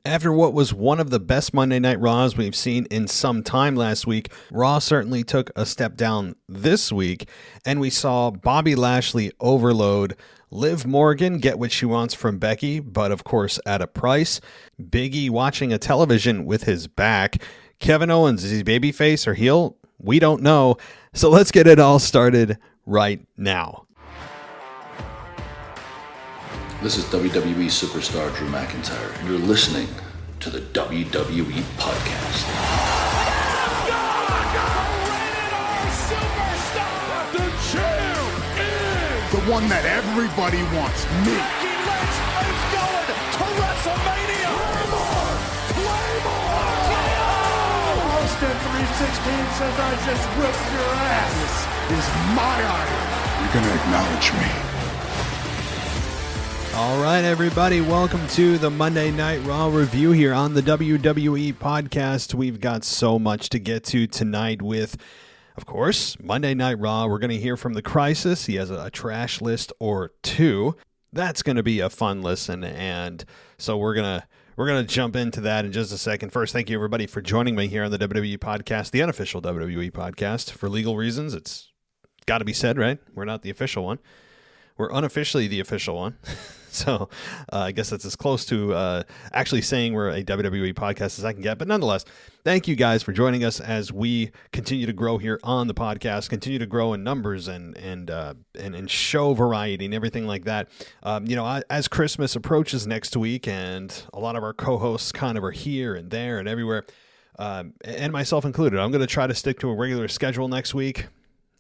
After what was one of the best Monday Night Raws we've seen in some time last week, Raw certainly took a step down this week, and we saw Bobby Lashley overload, Liv Morgan get what she wants from Becky, but of course at a price, Big E watching a television with his back, Kevin Owens, is he babyface or heel? We don't know, so let's get it all started right now. This is WWE superstar Drew McIntyre, and you're listening to the WWE Podcast. The champ is the one that everybody wants, me. Becky Lynch is going to WrestleMania. Claymore! Austin 316 says I just whipped your ass. This is my idol. You're going to acknowledge me. All right, everybody, welcome to the Monday Night Raw review here on the WWE Podcast. We've got so much to get to tonight with, of course, Monday Night Raw. We're going to hear from The Crisis. He has a trash list or two. That's going to be a fun listen, and so we're gonna jump into that in just a second. First, thank you, everybody, for joining me here on the WWE Podcast, the unofficial WWE Podcast. For legal reasons, it's got to be said, right? We're not the official one. We're unofficially the official one. So I guess that's as close to actually saying we're a WWE podcast as I can get. But nonetheless, thank you guys for joining us as we continue to grow here on the podcast, continue to grow in numbers and show variety and everything like that. As Christmas approaches next week and a lot of our co-hosts kind of are here and there and everywhere, and myself included, I'm going to try to stick to a regular schedule next week.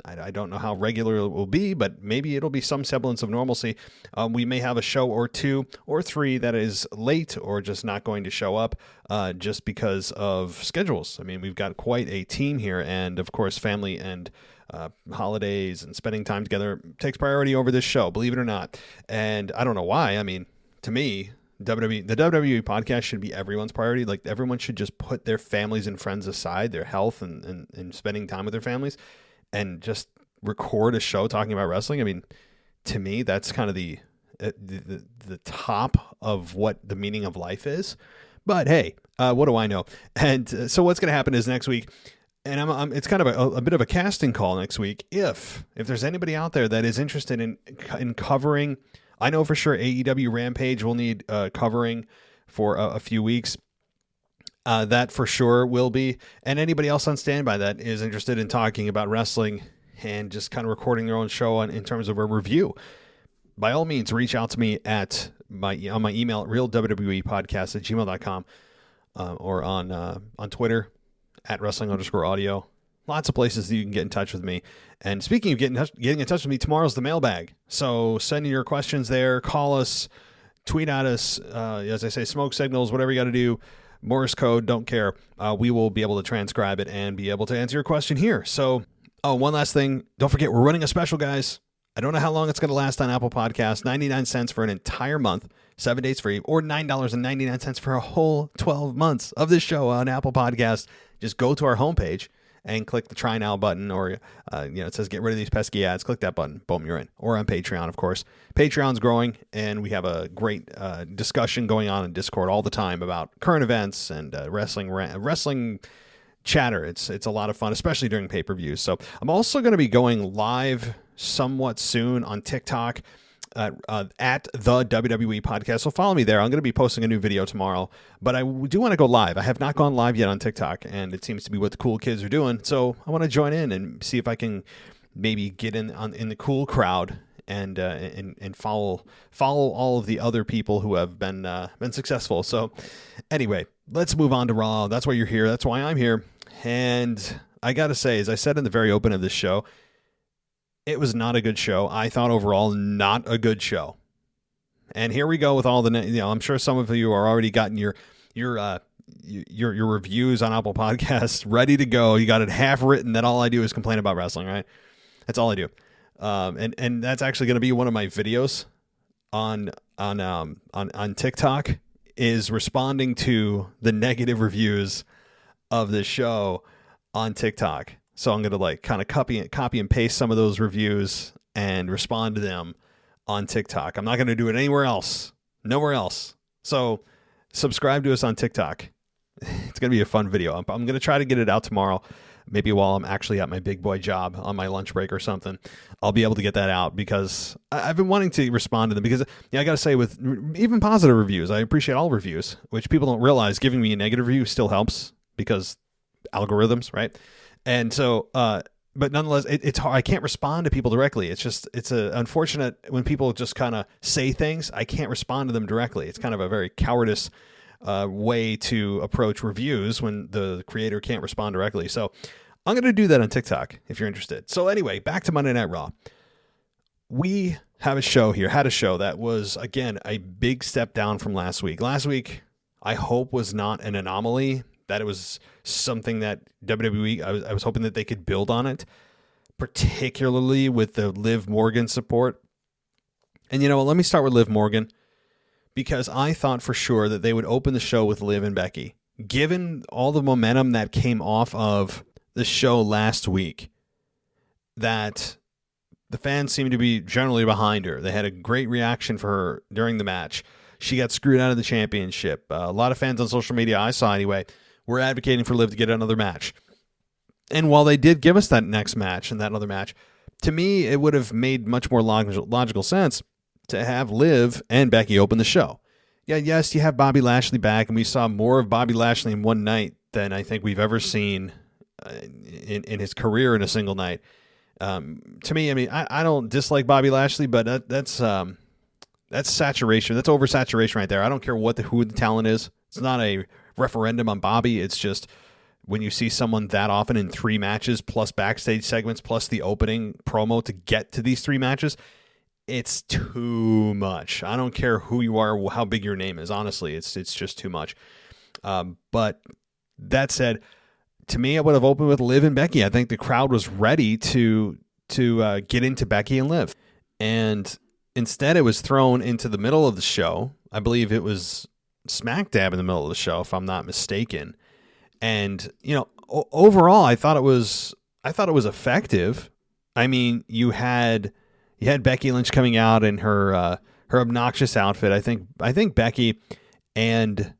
I don't know how regular it will be, but maybe it'll be some semblance of normalcy. We may have a show or two or three that is late or just not going to show up just because of schedules. I mean, we've got quite a team here, and of course, family and holidays and spending time together takes priority over this show, believe it or not. And I don't know why. I mean, to me, the WWE podcast should be everyone's priority. Like, everyone should just put their families and friends aside, their health and spending time with their families, and just record a show talking about wrestling. I mean, to me, that's kind of the top of what the meaning of life is. But hey, what do I know? And so what's going to happen is next week, and it's kind of a bit of a casting call next week. If there's anybody out there that is interested in covering, I know for sure AEW Rampage will need covering for a few weeks. That for sure will be. And anybody else on standby that is interested in talking about wrestling and just kind of recording their own show in terms of a review, by all means, reach out to me on my email at realwwepodcast@gmail.com or on Twitter at wrestling_audio. Lots of places that you can get in touch with me. And speaking of getting in touch with me, tomorrow's the mailbag. So send your questions there, call us, tweet at us, as I say, smoke signals, whatever you got to do. Morse code, don't care. We will be able to transcribe it and be able to answer your question here. So, one last thing. Don't forget, we're running a special, guys. I don't know how long it's going to last on Apple Podcasts. 99 cents for an entire month, 7 days free, or $9.99 for a whole 12 months of this show on Apple Podcasts. Just go to our homepage and click the Try Now button, or it says get rid of these pesky ads. Click that button. Boom, you're in. Or on Patreon, of course. Patreon's growing, and we have a great discussion going on in Discord all the time about current events and wrestling chatter. It's a lot of fun, especially during pay-per-views. So I'm also going to be going live somewhat soon on TikTok at the WWE Podcast. So follow me there. I'm going to be posting a new video tomorrow, but I do want to go live. I have not gone live yet on TikTok, and it seems to be what the cool kids are doing. So I want to join in and see if I can maybe get in the cool crowd and follow all of the other people who have been successful. So anyway, let's move on to Raw. That's why you're here. That's why I'm here. And I got to say, as I said in the very open of this show, it was not a good show. I thought overall not a good show. And here we go with all the, I'm sure some of you are already gotten your reviews on Apple Podcasts ready to go. You got it half written that all I do is complain about wrestling, right? That's all I do. And that's actually going to be one of my videos on TikTok, is responding to the negative reviews of this show on TikTok. So I'm going to kind of copy and paste some of those reviews and respond to them on TikTok. I'm not going to do it anywhere else. Nowhere else. So subscribe to us on TikTok. It's going to be a fun video. I'm going to try to get it out tomorrow, maybe while I'm actually at my big boy job on my lunch break or something. I'll be able to get that out because I've been wanting to respond to them because I got to say, with even positive reviews, I appreciate all reviews, which people don't realize. Giving me a negative review still helps because algorithms, right? And so, but nonetheless, it's hard. I can't respond to people directly. It's unfortunate when people just kind of say things. I can't respond to them directly. It's kind of a very cowardice way to approach reviews when the creator can't respond directly. So I'm going to do that on TikTok if you're interested. So anyway, back to Monday Night Raw. We have a show here, had a show that was, again, a big step down from last week. Last week, I hope, was not an anomaly, that it was something that WWE, I was hoping that they could build on it, particularly with the Liv Morgan support. And you know what, let me start with Liv Morgan, because I thought for sure that they would open the show with Liv and Becky. Given all the momentum that came off of the show last week, that the fans seemed to be generally behind her. They had a great reaction for her during the match. She got screwed out of the championship. A lot of fans on social media, I saw anyway, were advocating for Liv to get another match. And while they did give us that next match and that other match, to me, it would have made much more logical sense to have Liv and Becky open the show. Yeah, yes, you have Bobby Lashley back, and we saw more of Bobby Lashley in one night than I think we've ever seen in his career in a single night. To me, I mean, I don't dislike Bobby Lashley, but that's saturation. That's oversaturation right there. I don't care who the talent is. It's not a referendum on Bobby. It's just when you see someone that often in 3 matches plus backstage segments plus the opening promo to get to these 3 matches, it's too much. I don't care who you are, how big your name is. Honestly, it's just too much. But that said, to me, I would have opened with Liv and Becky. I think the crowd was ready to get into Becky and Liv, and instead it was thrown into the middle of the show. I believe it was smack dab in the middle of the show, if I'm not mistaken. And you know, overall, I thought it was effective. I mean, you had Becky Lynch coming out in her obnoxious outfit. I think Becky and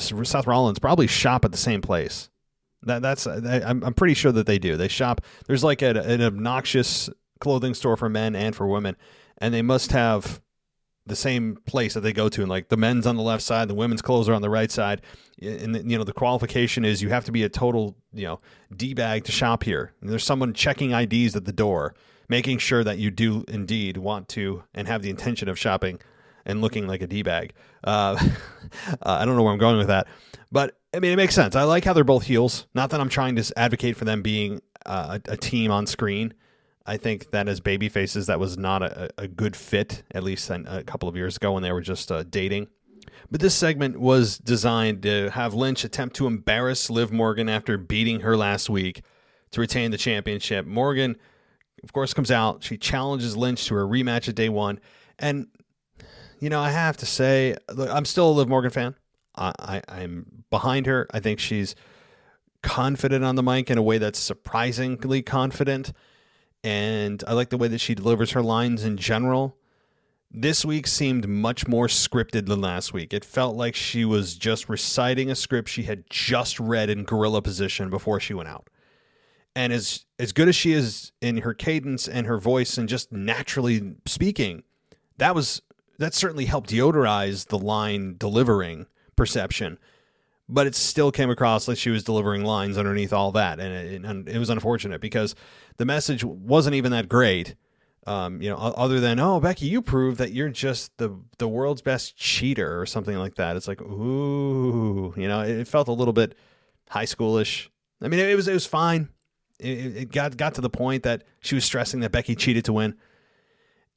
Seth Rollins probably shop at the same place. I'm pretty sure that they do. They shop. There's like an obnoxious clothing store for men and for women, and they must have the same place that they go to. And like the men's on the left side, the women's clothes are on the right side. And the qualification is you have to be a total D-bag to shop here. And there's someone checking IDs at the door, making sure that you do indeed want to and have the intention of shopping and looking like a D-bag. I don't know where I'm going with that, but I mean, it makes sense. I like how they're both heels. Not that I'm trying to advocate for them being a team on screen. I think that as baby faces, that was not a good fit, at least a couple of years ago when they were just dating. But this segment was designed to have Lynch attempt to embarrass Liv Morgan after beating her last week to retain the championship. Morgan, of course, comes out. She challenges Lynch to a rematch at day 1. And I have to say, look, I'm still a Liv Morgan fan. I'm behind her. I think she's confident on the mic in a way that's surprisingly confident. And I like the way that she delivers her lines in general. This week seemed much more scripted than last week. It felt like she was just reciting a script she had just read in gorilla position before she went out. And as good as she is in her cadence and her voice and just naturally speaking, that certainly helped deodorize the line delivering perception, but it still came across like she was delivering lines underneath all that. And it was unfortunate because the message wasn't even that great. Other than, oh, Becky, you proved that you're just the world's best cheater or something like that. It's like, ooh, it felt a little bit high schoolish. I mean, it was fine. It got to the point that she was stressing that Becky cheated to win.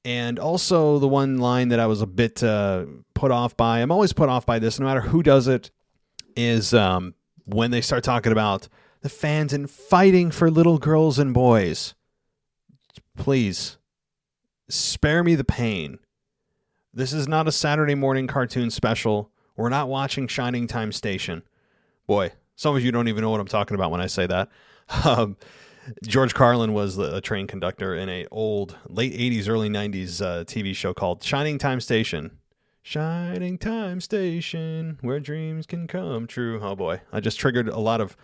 And also the one line that I was a bit put off by, I'm always put off by this, no matter who does it, is when they start talking about the fans and fighting for little girls and boys. Please, spare me the pain. This is not a Saturday morning cartoon special. We're not watching Shining Time Station. Boy, some of you don't even know what I'm talking about when I say that. George Carlin was a train conductor in a old late 80s, early 90s TV show called Shining Time Station. Shining time station where dreams can come true. Oh boy, I just triggered a lot of.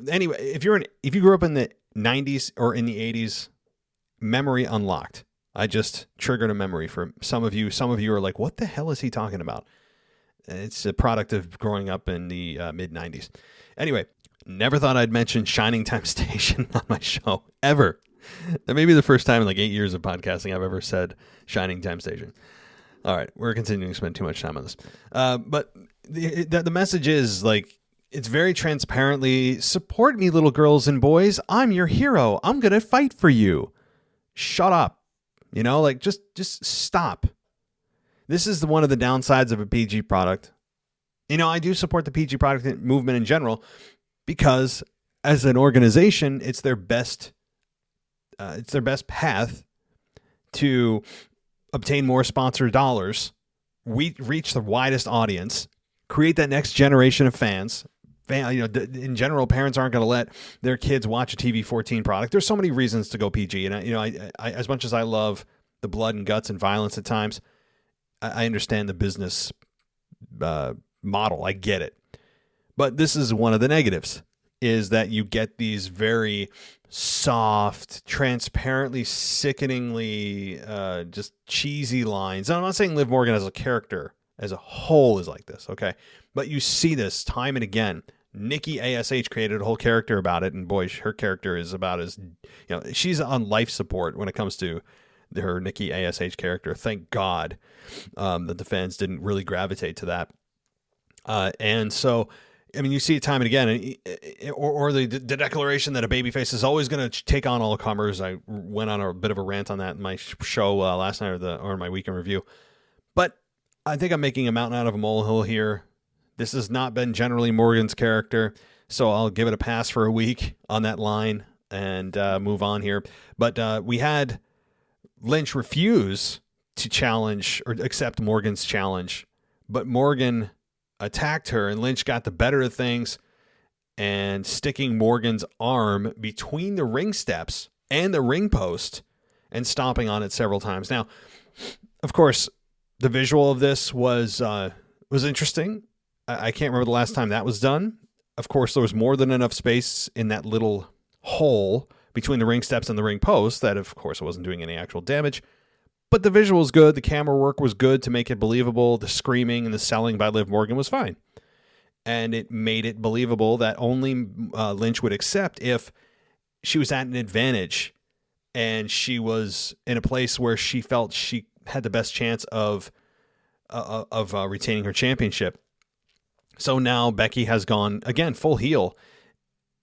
Anyway, if you grew up in the 90s or in the 80s, memory unlocked. I just triggered a memory for some of you. Some of you are like, "What the hell is he talking about?" It's a product of growing up in the mid 90s. Anyway, never thought I'd mention Shining Time Station on my show ever. That may be the first time in like 8 years of podcasting I've ever said Shining Time Station. All right, we're continuing to spend too much time on this. But the message is like, it's very transparently, support me, little girls and boys. I'm your hero. I'm going to fight for you. Shut up. You know, like just stop. This is one of the downsides of a PG product. You know, I do support the PG product movement in general because as an organization, it's their best path to obtain more sponsor dollars, we reach the widest audience, create that next generation of fans. In general, parents aren't going to let their kids watch a TV-14 product. There's so many reasons to go PG, and I as much as I love the blood and guts and violence at times, I understand the business model. I get it, but this is one of the negatives: is that you get these very soft, transparently, sickeningly, just cheesy lines. And I'm not saying Liv Morgan as a character as a whole is like this, okay? But you see this time and again. Nikki ASH created a whole character about it, and boy, her character is about as, she's on life support when it comes to her Nikki ASH character. Thank God that the fans didn't really gravitate to that. And so, I mean, you see it time and again, or the declaration that a babyface is always going to take on all comers. I went on a bit of a rant on that in my show last night or my weekend review. But I think I'm making a mountain out of a molehill here. This has not been generally Morgan's character, so I'll give it a pass for a week on that line and move on here. But we had Lynch refuse to challenge or accept Morgan's challenge, but Morgan attacked her, and Lynch got the better of things and sticking Morgan's arm between the ring steps and the ring post and stomping on it several times. Now, of course, the visual of this was interesting. I can't remember the last time that was done. Of course, there was more than enough space in that little hole between the ring steps and the ring post that, of course, it wasn't doing any actual damage. But the visual was good. The camera work was good to make it believable. The screaming and the selling by Liv Morgan was fine. And it made it believable that only Lynch would accept if she was at an advantage and she was in a place where she felt she had the best chance of retaining her championship. So now Becky has gone, again, full heel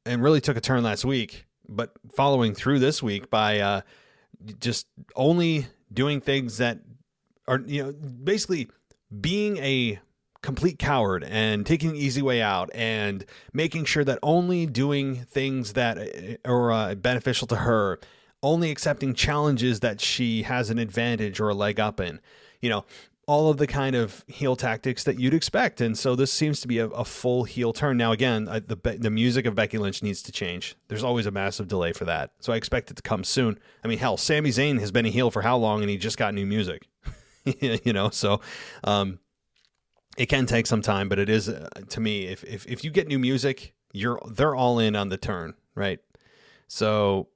and really took a turn last week, but following through this week by just only doing things that are, basically being a complete coward and taking the easy way out and making sure that only doing things that are beneficial to her, only accepting challenges that she has an advantage or a leg up in, all of the kind of heel tactics that you'd expect. And so this seems to be a full heel turn. Now, again, the music of Becky Lynch needs to change. There's always a massive delay for that. So I expect it to come soon. I mean, hell, Sami Zayn has been a heel for how long, and he just got new music, so it can take some time, but it is, to me, if you get new music, they're all in on the turn, right? So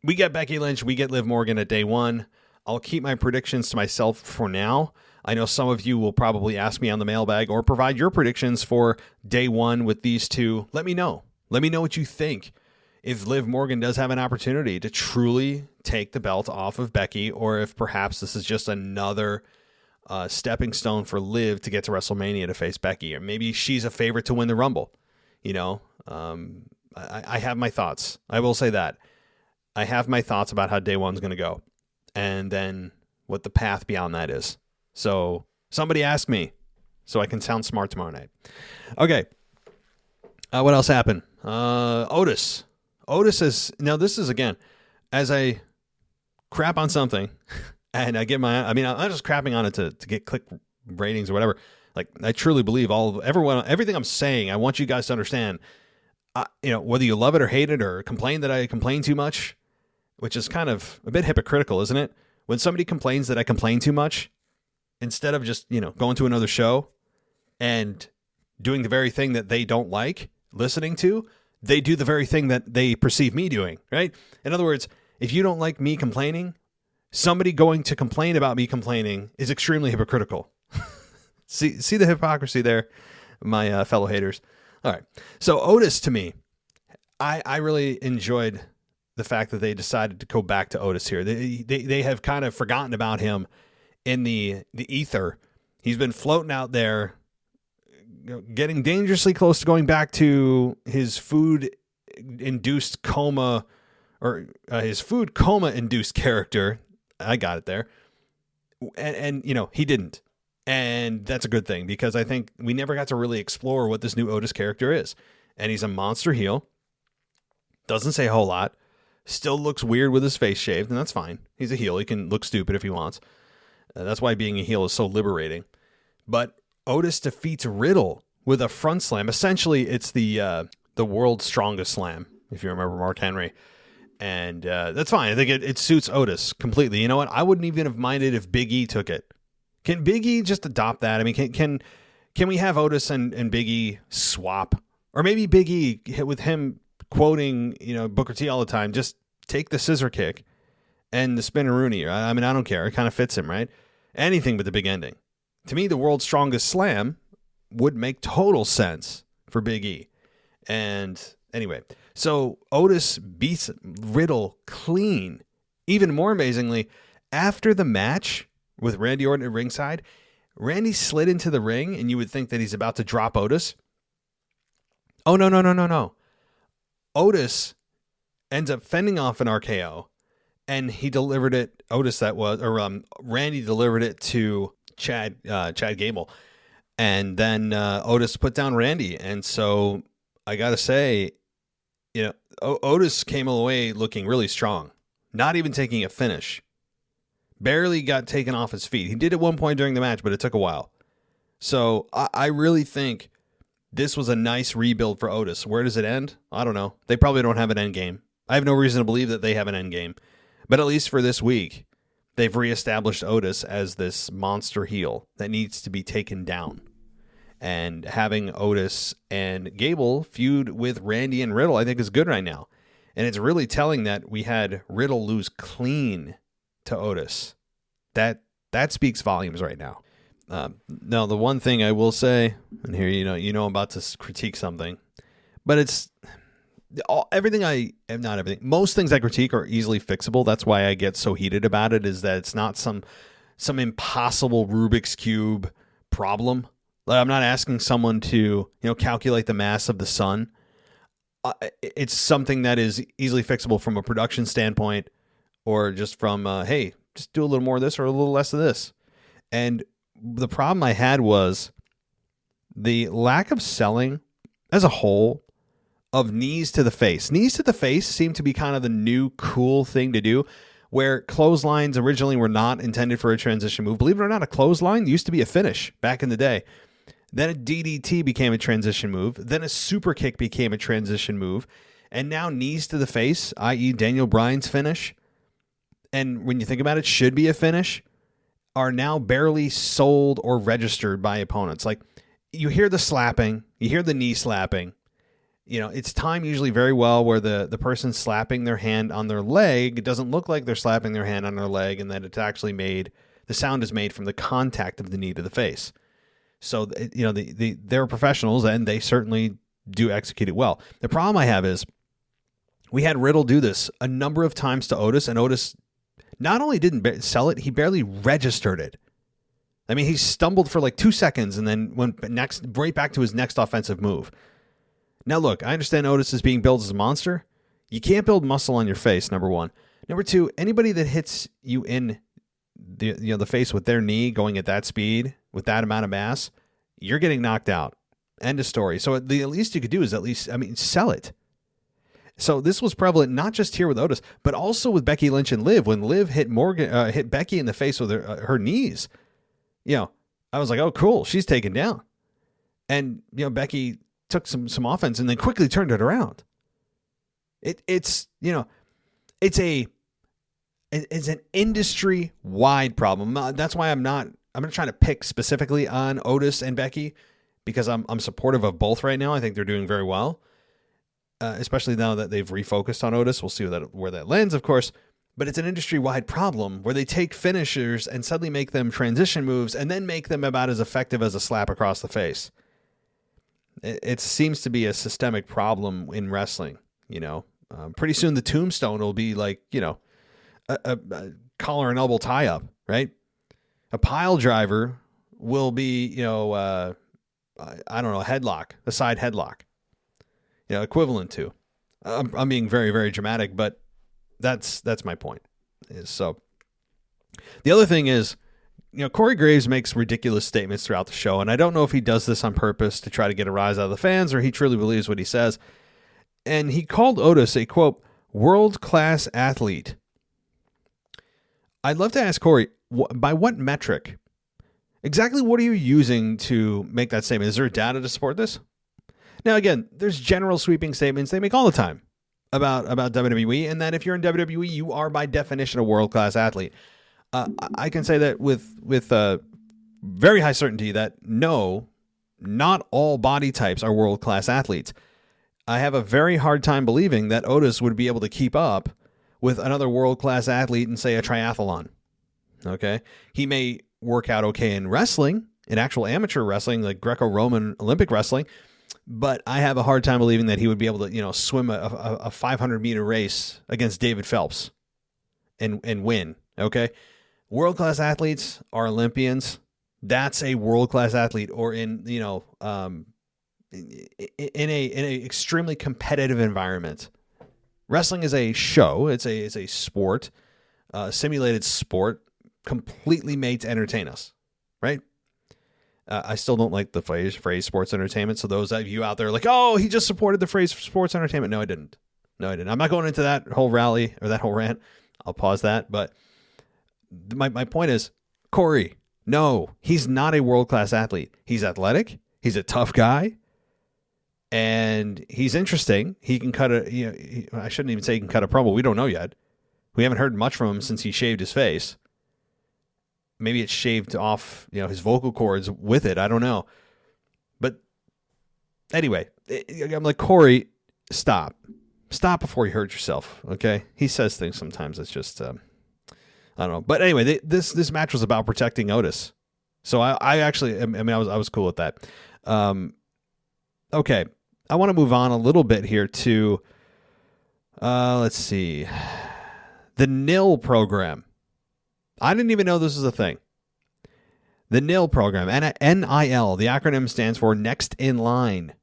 we get Becky Lynch, we get Liv Morgan at day one. I'll keep my predictions to myself for now. I know some of you will probably ask me on the mailbag or provide your predictions for day one with these two. Let me know. Let me know what you think. If Liv Morgan does have an opportunity to truly take the belt off of Becky, or if perhaps this is just another stepping stone for Liv to get to WrestleMania to face Becky, or maybe she's a favorite to win the Rumble. I have my thoughts. I will say that. I have my thoughts about how day one's going to go. And then what the path beyond that is. So somebody ask me so I can sound smart tomorrow night. Okay. What else happened? Otis. Otis is, now this is, again, as I crap on something and I get I'm not just crapping on it to get click ratings or whatever. Like, I truly believe everything I'm saying, I want you guys to understand, whether you love it or hate it or complain that I complain too much, which is kind of a bit hypocritical, isn't it? When somebody complains that I complain too much, instead of just, going to another show and doing the very thing that they don't like listening to, they do the very thing that they perceive me doing, right? In other words, if you don't like me complaining, somebody going to complain about me complaining is extremely hypocritical. See the hypocrisy there, my fellow haters. All right. So Otis, to me, I really enjoyed the fact that they decided to go back to Otis here. They have kind of forgotten about him in the ether. He's been floating out there, getting dangerously close to going back to his food-induced coma, or his food coma-induced character. I got it there. And he didn't. And that's a good thing, because I think we never got to really explore what this new Otis character is. And he's a monster heel. Doesn't say a whole lot. Still looks weird with his face shaved, and that's fine. He's a heel. He can look stupid if he wants. That's why being a heel is so liberating. But Otis defeats Riddle with a front slam. Essentially, it's the world's strongest slam, if you remember Mark Henry. And that's fine. I think it suits Otis completely. You know what? I wouldn't even have minded if Big E took it. Can Big E just adopt that? I mean, can we have Otis and Big E swap? Or maybe Big E, with him quoting, Booker T all the time, just take the scissor kick and the spinneroonie. I mean, I don't care. It kind of fits him, right? Anything but the big ending. To me, the world's strongest slam would make total sense for Big E. And anyway, so Otis beats Riddle clean. Even more amazingly, after the match with Randy Orton at ringside, Randy slid into the ring, and you would think that he's about to drop Otis. Oh, no. Otis ends up fending off an RKO, and he delivered it. Randy delivered it to Chad Gable, and then Otis put down Randy. And so I gotta say, Otis came away looking really strong, not even taking a finish. Barely got taken off his feet. He did at one point during the match, but it took a while. So I really think this was a nice rebuild for Otis. Where does it end? I don't know. They probably don't have an end game. I have no reason to believe that they have an end game. But at least for this week, they've reestablished Otis as this monster heel that needs to be taken down. And having Otis and Gable feud with Randy and Riddle, I think, is good right now. And it's really telling that we had Riddle lose clean to Otis. That speaks volumes right now. Now, the one thing I will say, and here, I'm about to critique something, but it's most things I critique are easily fixable. That's why I get so heated about it, is that it's not some impossible Rubik's Cube problem. Like, I'm not asking someone to, calculate the mass of the sun. It's something that is easily fixable from a production standpoint, or just from, hey, just do a little more of this or a little less of this. And the problem I had was the lack of selling as a whole of knees to the face. Knees to the face seemed to be kind of the new cool thing to do, where clotheslines originally were not intended for a transition move. Believe it or not, a clothesline used to be a finish back in the day. Then a DDT became a transition move. Then a super kick became a transition move. And now knees to the face, i.e. Daniel Bryan's finish, and when you think about it, should be a finish, are now barely sold or registered by opponents. Like, you hear the slapping, you hear the knee slapping. It's timed usually very well where the person's slapping their hand on their leg. It doesn't look like they're slapping their hand on their leg, and that it's actually the sound is made from the contact of the knee to the face. So, they're professionals, and they certainly do execute it well. The problem I have is we had Riddle do this a number of times to Otis, and Otis not only didn't sell it, he barely registered it. I mean, he stumbled for like 2 seconds and then went right back to his next offensive move. Now, look, I understand Otis is being billed as a monster. You can't build muscle on your face, number one. Number two, anybody that hits you in the face with their knee going at that speed, with that amount of mass, you're getting knocked out. End of story. So the least you could do is sell it. So this was prevalent not just here with Otis, but also with Becky Lynch and Liv. When Liv hit Becky in the face with her knees, I was like, oh, cool, she's taken down. And Becky took some offense and then quickly turned it around. It's an industry-wide problem. That's why I'm not I'm not trying to pick specifically on Otis and Becky because I'm supportive of both right now. I think they're doing very well, especially now that they've refocused on Otis. We'll see where that lands, of course. But it's an industry-wide problem where they take finishers and suddenly make them transition moves and then make them about as effective as a slap across the face. It seems to be a systemic problem in wrestling. Pretty soon the tombstone will be like, a collar and elbow tie-up, right? A pile driver will be, I don't know, a headlock, a side headlock, equivalent to. I'm being very, very dramatic, but that's my point. So the other thing is, Corey Graves makes ridiculous statements throughout the show, and I don't know if he does this on purpose to try to get a rise out of the fans or he truly believes what he says. And he called Otis a, quote, world-class athlete. I'd love to ask Corey, by what metric? Exactly what are you using to make that statement? Is there data to support this? Now, again, there's general sweeping statements they make all the time about WWE, and that if you're in WWE, you are by definition a world-class athlete. I can say that with very high certainty that no, not all body types are world-class athletes. I have a very hard time believing that Otis would be able to keep up with another world-class athlete in, say, a triathlon. Okay? He may work out okay in wrestling, in actual amateur wrestling, like Greco-Roman Olympic wrestling, but I have a hard time believing that he would be able to, swim a 500-meter race against David Phelps and win. Okay? World-class athletes are Olympians. That's a world-class athlete, or in an extremely competitive environment. Wrestling is a show. It's a sport, simulated sport, completely made to entertain us, right? I still don't like the phrase sports entertainment. So those of you out there are like, oh, he just supported the phrase sports entertainment. No, I didn't. I'm not going into that whole rally or that whole rant. I'll pause that. But my point is, Corey, no, he's not a world-class athlete. He's athletic. He's a tough guy. And he's interesting. He can cut I shouldn't even say he can cut a promo. We don't know yet. We haven't heard much from him since he shaved his face. Maybe it's shaved off, his vocal cords with it. I don't know. But anyway, I'm like, Corey, stop. Stop before you hurt yourself, okay? He says things sometimes that's just, I don't know. But anyway, this match was about protecting Otis. So I actually, I was cool with that. Okay. I want to move on a little bit here to, let's see, the NIL program. I didn't even know this was a thing. The NIL program, NIL, the acronym stands for Next in Line.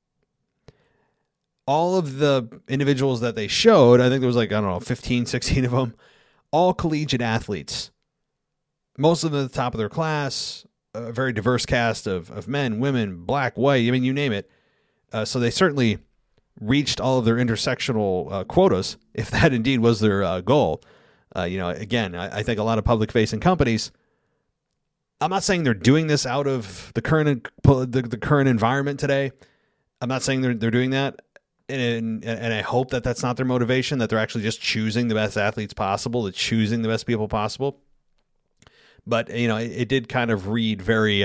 All of the individuals that they showed, I think there was 15, 16 of them, all collegiate athletes. Most of them at the top of their class, a very diverse cast of men, women, black, white, you name it. So they certainly reached all of their intersectional quotas, if that indeed was their goal. Again, I think a lot of public-facing companies, I'm not saying they're doing this out of the current environment today. I'm not saying they're doing that, and I hope that that's not their motivation, that they're actually just choosing the best athletes possible, that choosing the best people possible. But, it did kind of read very,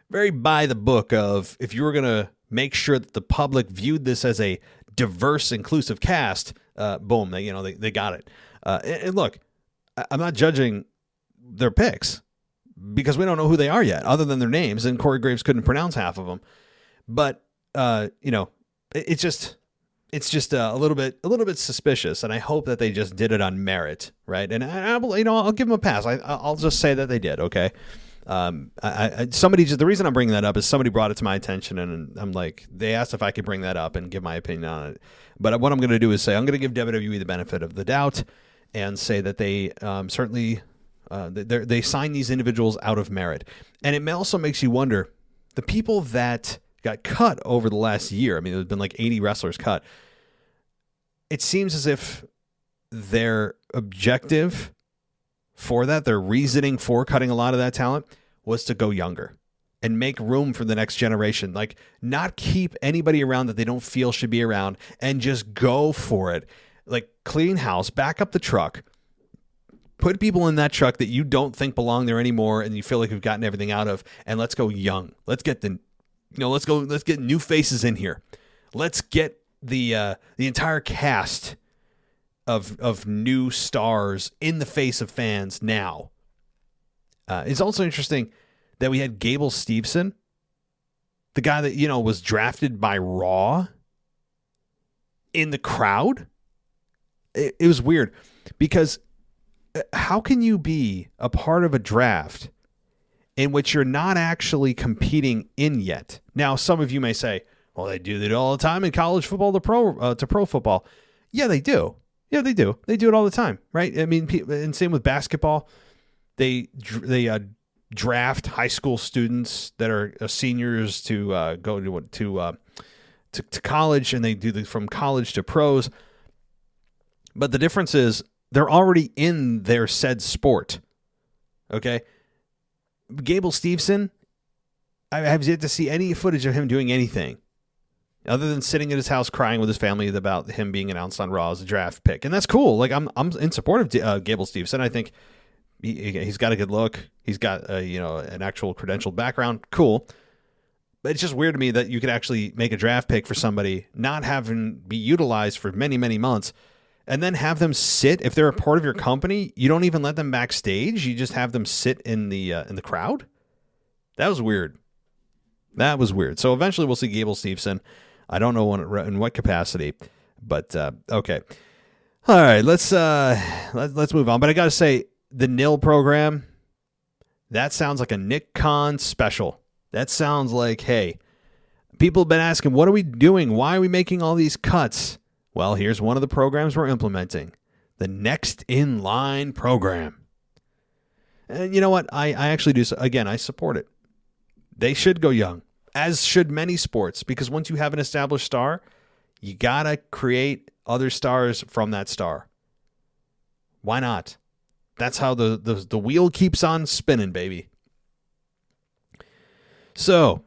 very by the book of, if you were going to make sure that the public viewed this as a diverse, inclusive cast, boom, they got it. And look, I'm not judging their picks because we don't know who they are yet, other than their names, and Corey Graves couldn't pronounce half of them. But it's just a little bit suspicious, and I hope that they just did it on merit, right? And I'll give them a pass. I'll just say that they did. Okay. The reason I'm bringing that up is somebody brought it to my attention, and I'm like, they asked if I could bring that up and give my opinion on it. But what I'm going to do is say I'm going to give WWE the benefit of the doubt and say that they certainly they sign these individuals out of merit. And it also makes you wonder, the people that got cut over the last year, there's been 80 wrestlers cut. It seems as if their objective for that, their reasoning for cutting a lot of that talent, was to go younger and make room for the next generation. Not keep anybody around that they don't feel should be around and just go for it. Clean house, back up the truck, Put people in that truck that you don't think belong there anymore, and you feel like you've gotten everything out of, and let's go young. Let's get let's get new faces in here. Let's get the entire cast of new stars in the face of fans now. It's also interesting that we had Gable Steveson, the guy that, was drafted by Raw, in the crowd. It was weird because how can you be a part of a draft in which you're not actually competing in yet? Now, some of you may say, well, they do that all the time in college football to pro football. Yeah, they do. Yeah, they do. They do it all the time, right? I mean, and same with basketball. They draft high school students that are seniors to go to college, and they do from college to pros. But the difference is they're already in their said sport. Okay? Gable Steveson, I have yet to see any footage of him doing anything other than sitting at his house crying with his family about him being announced on Raw as a draft pick. And that's cool. Like, I'm in support of Gable Steveson. I think he's got a good look. He's got an actual credentialed background. Cool. But it's just weird to me that you could actually make a draft pick for somebody, not having be utilized for many, many months, and then have them sit. If they're a part of your company, you don't even let them backstage. You just have them sit in the crowd. That was weird. That was weird. So eventually we'll see Gable Steveson. I don't know in what capacity, but okay. All right, let's move on. But I got to say, the NIL program, that sounds like a Nick Khan special. That sounds like, hey, people have been asking, what are we doing? Why are we making all these cuts? Well, here's one of the programs we're implementing, the Next in Line program. And you know what? I actually do. Again, I support it. They should go young, as should many sports, because once you have an established star, you got to create other stars from that star. Why not? That's how the wheel keeps on spinning, baby. So,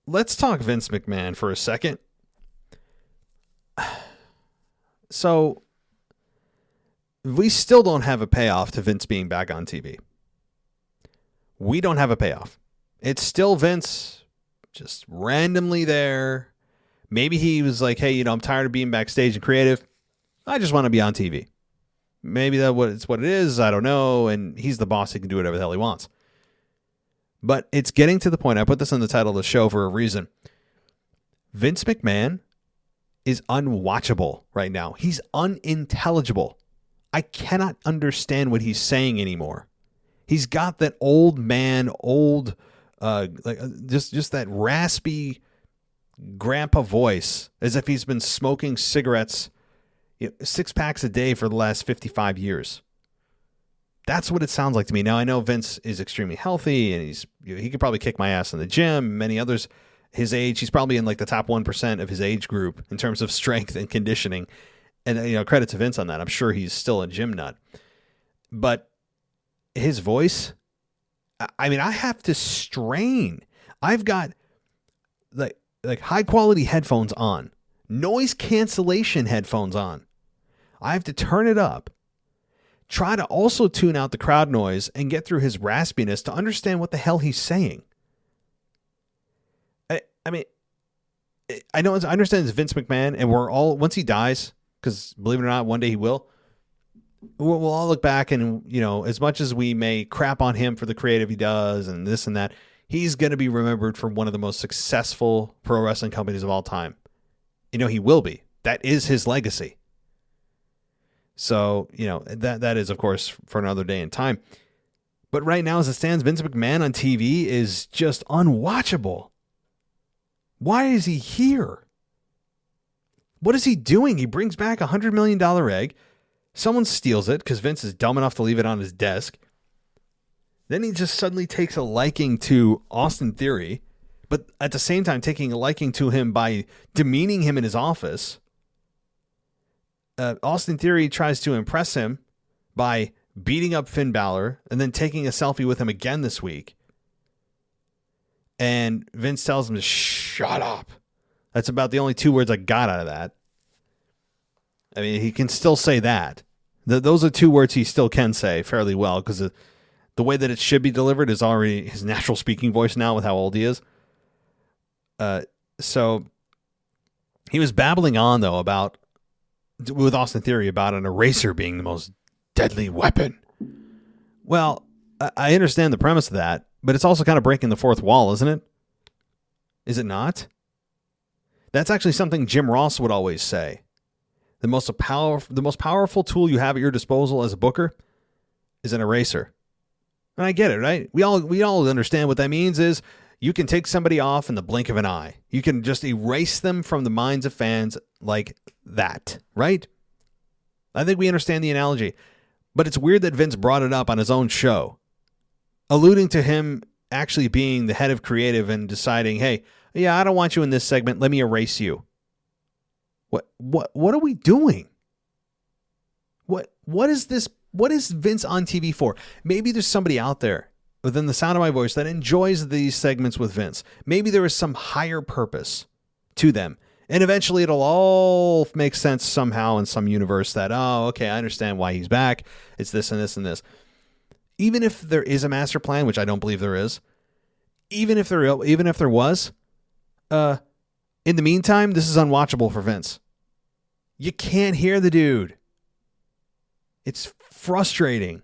let's talk Vince McMahon for a second. So, we still don't have a payoff to Vince being back on TV. We don't have a payoff. It's still Vince just randomly there. Maybe he was like, hey, I'm tired of being backstage and creative. I just want to be on TV. Maybe that's what it is. I don't know. And he's the boss. He can do whatever the hell he wants. But it's getting to the point. I put this in the title of the show for a reason. Vince McMahon is unwatchable right now. He's unintelligible. I cannot understand what he's saying anymore. He's got that old man, just that raspy grandpa voice, as if he's been smoking cigarettes, 6 packs a day for the last 55 years. That's what it sounds like to me. Now, I know Vince is extremely healthy, and he could probably kick my ass in the gym. Many others his age, he's probably in like the top 1% of his age group in terms of strength and conditioning. And credit to Vince on that. I'm sure he's still a gym nut. But his voice, I mean, I have to strain. I've got like high quality headphones on, noise cancellation headphones on. I have to turn it up. Try to also tune out the crowd noise and get through his raspiness to understand what the hell he's saying. I mean, I understand it's Vince McMahon, and we're all, once he dies, because believe it or not, one day he will, we'll all look back and, as much as we may crap on him for the creative he does and this and that, he's going to be remembered for one of the most successful pro wrestling companies of all time. He will be. That is his legacy. So, that is, of course, for another day and time. But right now, as it stands, Vince McMahon on TV is just unwatchable. Why is he here? What is he doing? He brings back a $100 million egg. Someone steals it because Vince is dumb enough to leave it on his desk. Then he just suddenly takes a liking to Austin Theory, but at the same time taking a liking to him by demeaning him in his office. Austin Theory tries to impress him by beating up Finn Balor and then taking a selfie with him again this week. And Vince tells him to shut up. That's about the only 2 words I got out of that. I mean, he can still say that. Those are two words he still can say fairly well, because the way that it should be delivered is already his natural speaking voice now with how old he is. So he was babbling on, though, with Austin Theory about an eraser being the most deadly weapon. Well, I understand the premise of that, but it's also kind of breaking the fourth wall, isn't it? Is it not? That's actually something Jim Ross would always say. The most powerful tool you have at your disposal as a booker is an eraser. And I get it, right? We all understand what that means is you can take somebody off in the blink of an eye. You can just erase them from the minds of fans like that, right? I think we understand the analogy. But it's weird that Vince brought it up on his own show, alluding to him actually being the head of creative and deciding, hey, yeah, I don't want you in this segment. Let me erase you. What are we doing? What is this? What is Vince on TV for? Maybe there's somebody out there within the sound of my voice that enjoys these segments with Vince. Maybe there is some higher purpose to them. And eventually it'll all make sense somehow in some universe that, oh, okay, I understand why he's back. It's this and this and this. Even if there is a master plan, which I don't believe there is, even if there was, in the meantime, this is unwatchable for Vince. You can't hear the dude. It's frustrating.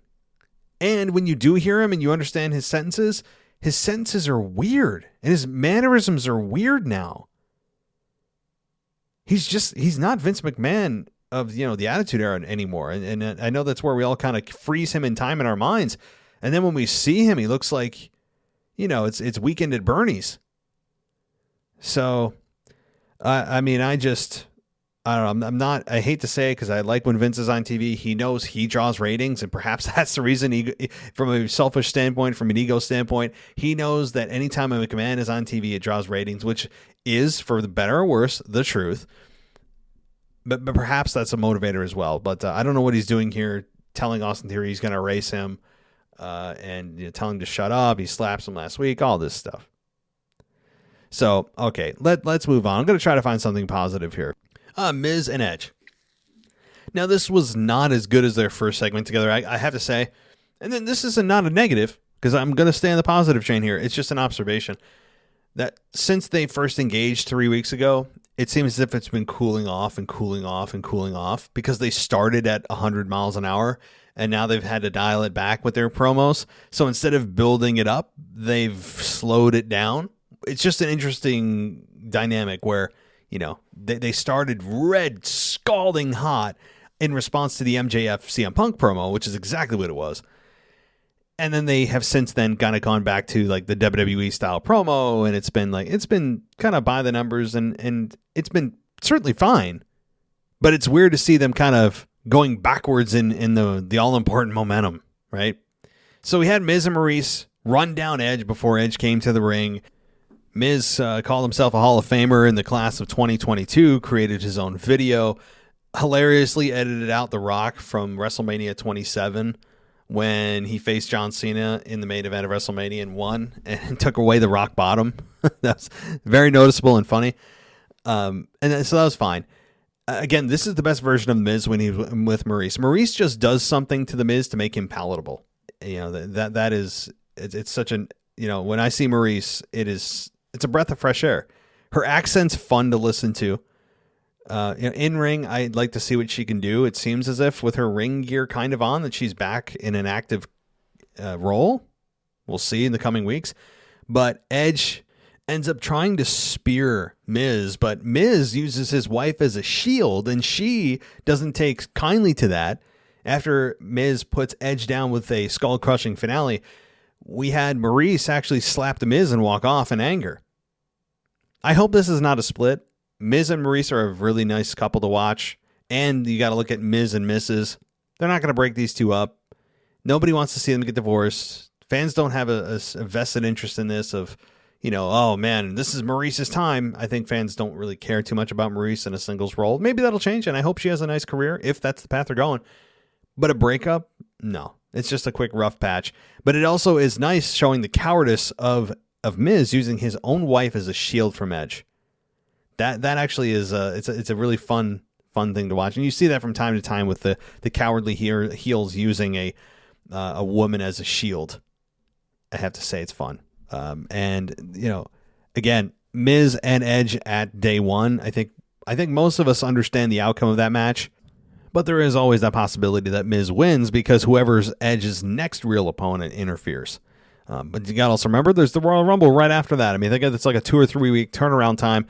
And when you do hear him and you understand his sentences are weird. And his mannerisms are weird now. He's not Vince McMahon of, the Attitude Era anymore. And I know that's where we all kind of freeze him in time in our minds. And then when we see him, he looks like, it's Weekend at Bernie's. So, I don't know. I hate to say it because I like when Vince is on TV. He knows he draws ratings, and perhaps that's the reason from a selfish standpoint, from an ego standpoint, he knows that anytime a McMahon is on TV, it draws ratings, which is, for the better or worse, the truth. But perhaps that's a motivator as well. But I don't know what he's doing here, telling Austin Theory he's going to erase him and tell him to shut up. He slaps him last week, all this stuff. So, okay, let's move on. I'm going to try to find something positive here. Miz and Edge. Now, this was not as good as their first segment together, I have to say. And then this is not a negative, because I'm going to stay on the positive train here. It's just an observation that since they first engaged 3 weeks ago, it seems as if it's been cooling off and cooling off and cooling off, because they started at 100 miles an hour, and now they've had to dial it back with their promos. So instead of building it up, they've slowed it down. It's just an interesting dynamic where, they started red, scalding hot in response to the MJF CM Punk promo, which is exactly what it was. And then they have since then kind of gone back to like the WWE style promo, and it's been kind of by the numbers, and it's been certainly fine. But it's weird to see them kind of going backwards in the all important momentum, right? So we had Miz and Maurice run down Edge before Edge came to the ring. Miz called himself a Hall of Famer in the class of 2022, created his own video, hilariously edited out The Rock from WrestleMania 27 when he faced John Cena in the main event of WrestleMania and won, and took away the rock bottom. That's very noticeable and funny. So that was fine. Again, this is the best version of The Miz when he's with Maurice. Maurice just does something to The Miz to make him palatable. It's such an, when I see Maurice, it's a breath of fresh air. Her accent's fun to listen to. In ring, I'd like to see what she can do. It seems as if with her ring gear kind of on, that she's back in an active role. We'll see in the coming weeks. But Edge ends up trying to spear Miz, but Miz uses his wife as a shield, and she doesn't take kindly to that. After Miz puts Edge down with a skull-crushing finale, we had Maurice actually slap the Miz and walk off in anger. I hope this is not a split. Miz and Maurice are a really nice couple to watch, and you got to look at Miz and Mrs. They're not going to break these two up. Nobody wants to see them get divorced. Fans don't have a vested interest in this of, oh man, this is Maurice's time. I think fans don't really care too much about Maurice in a singles role. Maybe that'll change, and I hope she has a nice career if that's the path they're going. But a breakup? No. It's just a quick rough patch. But it also is nice showing the cowardice of Miz using his own wife as a shield from Edge. That actually is it's a really fun fun thing to watch. And you see that from time to time with the cowardly heels using a woman as a shield. I have to say it's fun. And, you know, again, Miz and Edge at day one. I think most of us understand the outcome of that match, but there is always that possibility that Miz wins because whoever's Edge's next real opponent interferes. But you got to also remember there's the Royal Rumble right after that. I mean, I think it's like a 2 or 3 week turnaround time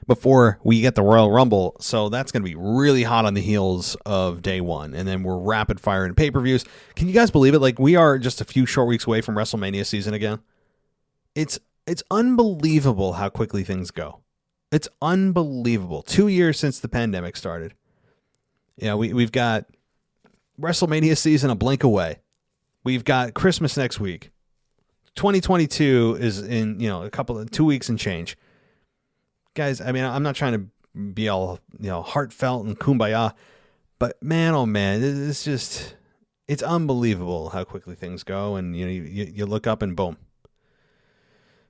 before we get the Royal Rumble. So that's going to be really hot on the heels of day one. And then we're rapid fire in pay-per-views. Can you guys believe it? Like, we are just a few short weeks away from WrestleMania season again. It's unbelievable how quickly things go. It's unbelievable. 2 years since the pandemic started. Yeah, we've got WrestleMania season a blink away. We've got Christmas next week. 2022 is in, 2 weeks and change. Guys, I mean, I'm not trying to be all, heartfelt and kumbaya, but man, oh man, it's unbelievable how quickly things go. And, you look up and boom.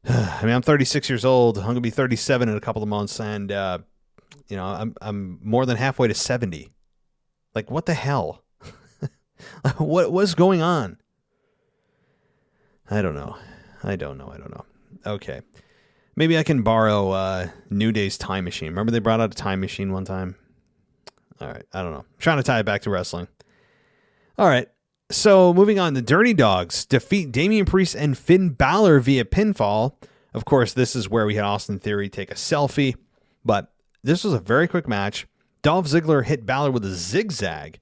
I mean, I'm 36 years old. I'm going to be 37 in a couple of months. And, I'm more than halfway to 70. Like, what the hell? What's going on? I don't know. Okay. Maybe I can borrow New Day's Time Machine. Remember they brought out a time machine one time? All right. I don't know. I'm trying to tie it back to wrestling. All right. So moving on, the Dirty Dogs defeat Damien Priest and Finn Balor via pinfall. Of course, this is where we had Austin Theory take a selfie, but this was a very quick match. Dolph Ziggler hit Balor with a zigzag.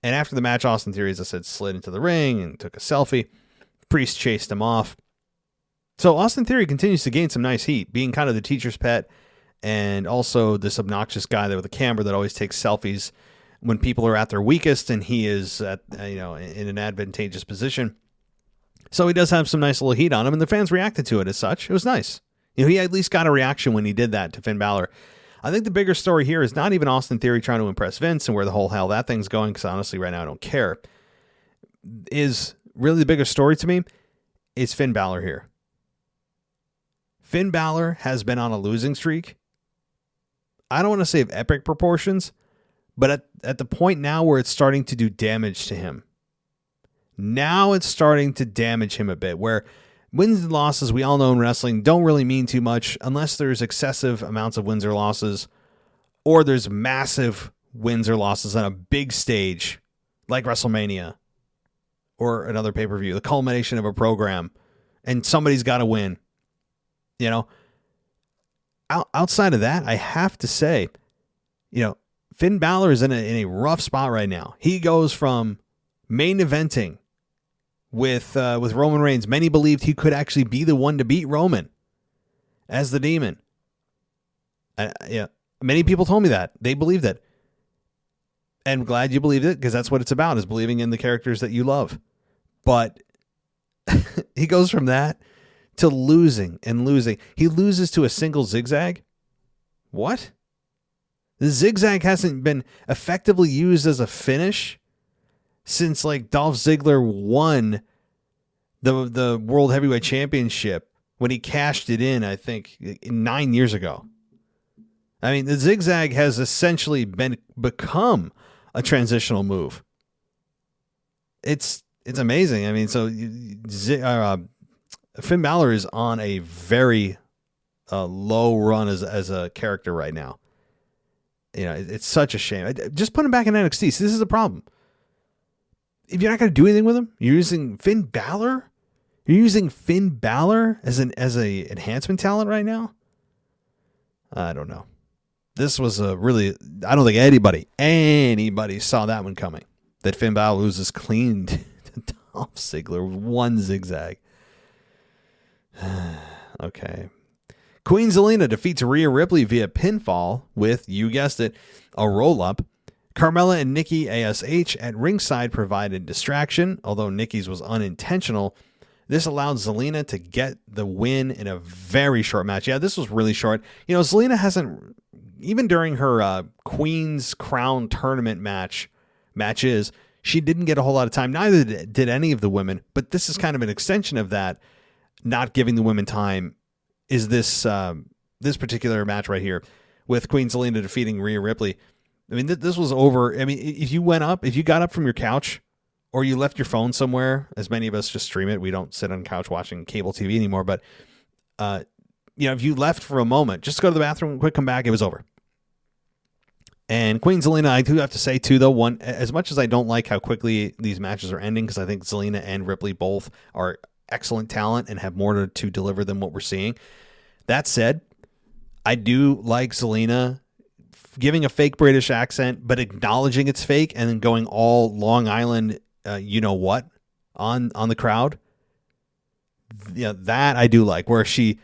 And after the match, Austin Theory, as I said, slid into the ring and took a selfie. Priest chased him off. So Austin Theory continues to gain some nice heat, being kind of the teacher's pet and also this obnoxious guy there with a camera that always takes selfies when people are at their weakest and he is at, in an advantageous position. So he does have some nice little heat on him, and the fans reacted to it as such. It was nice. He at least got a reaction when he did that to Finn Balor. I think the bigger story here is not even Austin Theory trying to impress Vince and where the whole hell that thing's going, because honestly, right now, I don't care. Is really the bigger story to me is Finn Balor here. Finn Balor has been on a losing streak. I don't want to say of epic proportions, but at the point now where it's starting to do damage to him. Now it's starting to damage him a bit, where wins and losses, we all know in wrestling, don't really mean too much unless there's excessive amounts of wins or losses, or there's massive wins or losses on a big stage like WrestleMania or another pay-per-view, the culmination of a program, and somebody's got to win. Outside of that, I have to say, Finn Balor is in a rough spot right now. He goes from main eventing with Roman Reigns. Many believed he could actually be the one to beat Roman as the Demon. Many people told me that. They believed it. And I'm glad you believed it, because that's what it's about, is believing in the characters that you love. But he goes from that to losing and losing. He loses to a single zigzag. What? The zigzag hasn't been effectively used as a finish since Dolph Ziggler won the World Heavyweight Championship when he cashed it in, I think, 9 years ago. I mean, the zigzag has essentially become a transitional move. It's amazing. I mean, so Finn Balor is on a very low run as a character right now. It's such a shame. Just put him back in NXT. See, this is a problem. If you're not going to do anything with him, you're using Finn Balor. You're using Finn Balor as a enhancement talent right now. I don't know. This was I don't think anybody saw that one coming. That Finn Balor loses clean to Dolph Ziggler with one zigzag. Okay. Queen Zelina defeats Rhea Ripley via pinfall with, you guessed it, a roll-up. Carmella and Nikki ASH at ringside provided distraction, although Nikki's was unintentional. This allowed Zelina to get the win in a very short match. Yeah, this was really short. Zelina hasn't, even during her Queen's Crown tournament matches, she didn't get a whole lot of time. Neither did any of the women, but this is kind of an extension of that, not giving the women time, is this particular match right here with Queen Zelina defeating Rhea Ripley. I mean, this was over. I mean, if you got up from your couch or you left your phone somewhere, as many of us just stream it. We don't sit on the couch watching cable TV anymore. But, if you left for a moment, just go to the bathroom, quick, come back, it was over. And Queen Zelina, I do have to say, too, though, as much as I don't like how quickly these matches are ending, because I think Zelina and Ripley both are excellent talent and have more to deliver than what we're seeing. That said, I do like Zelina giving a fake British accent, but acknowledging it's fake and then going all Long Island, on the crowd. Yeah, that I do like, where she's